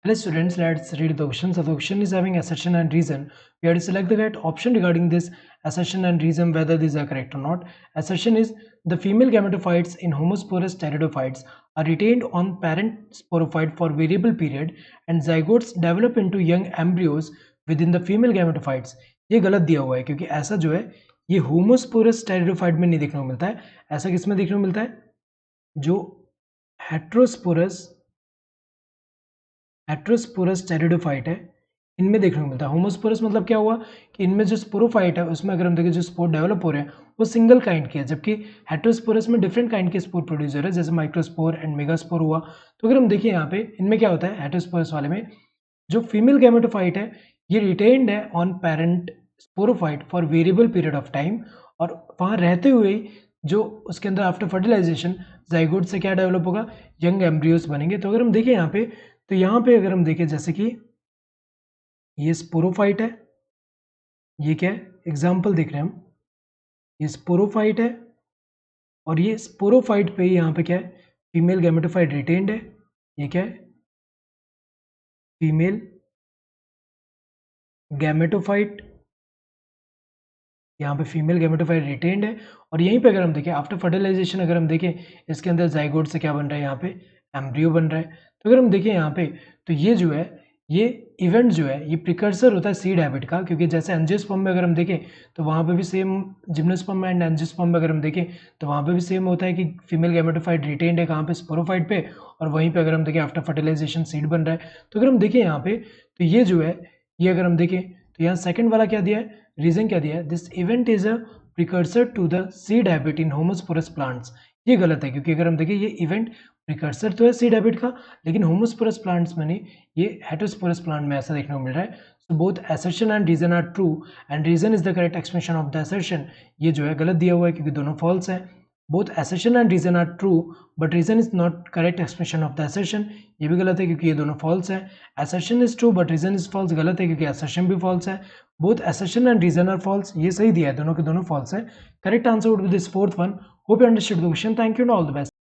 Hello students, let's read the question. So the question is having assertion and reason. We have to select the correct option regarding this assertion and reason whether these are correct or not. Assertion is the female gametophytes in homosporous pteridophytes are retained on parent sporophyte for variable period and zygotes develop into young embryos within the female gametophytes. ये गलत दिया हुआ है क्योंकि ऐसा जो है ये होमोस्पोरस टेरिडोफाइट में नहीं देखने को मिलता है। ऐसा किसमें देखने को मिलता है? जो हेट्रोस्पोरस हेट्रोस्पोरस टेरिडोफाइट है इनमें देखने को मिलता है। होमोस्पोरस मतलब क्या हुआ कि इनमें जो स्पोरोफाइट है उसमें अगर हम देखें जो स्पोर डेवलप हो रहे हैं वो सिंगल काइंड के है, जबकि हेट्रोस्पोरस में डिफरेंट काइंड के स्पोर प्रोड्यूस हो रहे हैं, जैसे माइक्रोस्पोर एंड मेगास्पोर हुआ। तो अगर हम देखिए यहाँ पे इनमें क्या होता है, हेट्रोस्पोरस वाले में जो फीमेल गैमेटोफाइट है ये रिटेन्ड है on parent sporophyte for variable period of time, और वहाँ रहते हुए जो उसके अंदर आफ्टर फर्टिलाइजेशन जाइगोट से क्या डेवलप होगा, यंग एम्ब्रियोस बनेंगे। तो अगर हम देखें यहाँ पे तो यहाँ पे अगर हम देखें जैसे कि ये स्पोरोफाइट है, ये क्या है, एग्जाम्पल देख रहे हैं हम, ये स्पोरोफाइट है और ये स्पोरोफाइट पे यहाँ पे क्या है, फीमेल गैमेटोफाइट रिटेन्ड है। ये क्या है, फीमेल गैमेटोफाइट, यहाँ पे फीमेल गैमेटोफाइट रिटेन्ड है। और यहीं पे अगर हम देखें आफ्टर फर्टिलाइजेशन अगर हम देखें इसके अंदर जाइगोट से क्या बन रहा है, यहाँ पे एम्ब्रियो बन रहा है। तो अगर हम देखें यहाँ पे तो ये जो है ये इवेंट जो है ये प्रिकर्सर होता है सीड हैबिट का, क्योंकि जैसे एंजियोस्पर्म में अगर हम देखें तो वहाँ पे भी सेम, जिम्नोस्पर्म एंड एंजियोस्पर्म में अगर हम देखें तो वहाँ पे भी सेम होता है कि फीमेल गैमेटोफाइट रिटेन्ड है कहाँ पे, स्पोरोफाइट पे, और वहीं पे अगर हम देखें आफ्टर फर्टिलाइजेशन सीड बन रहा है। तो अगर हम देखें यहाँ पे तो ये जो है ये अगर हम देखें तो यहाँ सेकंड वाला क्या दिया है, रीजन क्या दिया है, this event is a precursor to the seed habit in homosporous plants. ये गलत है क्योंकि अगर हम देखें ये इवेंट प्रिकर्सर तो है सीड हैबिट का, लेकिन होमोस्पोरस प्लांट्स में नहीं, ये हेटरोस्पोरस प्लांट में ऐसा देखने को मिल रहा है। So both assertion and reason are true and reason is the correct expression of the assertion. ये जो है गलत दिया हुआ है क्योंकि दोनों फॉल्स है। Both assertion and reason are true but reason is not correct expression of the assertion। ये भी गलत है क्योंकि ये दोनों false है। assertion is true but reason is false गलत है क्योंकि assertion भी false है। both assertion and reason are false, ये सही दिया है, दोनों के दोनों false है। correct answer would be this fourth one। hope you understood the question, thank you and all the best।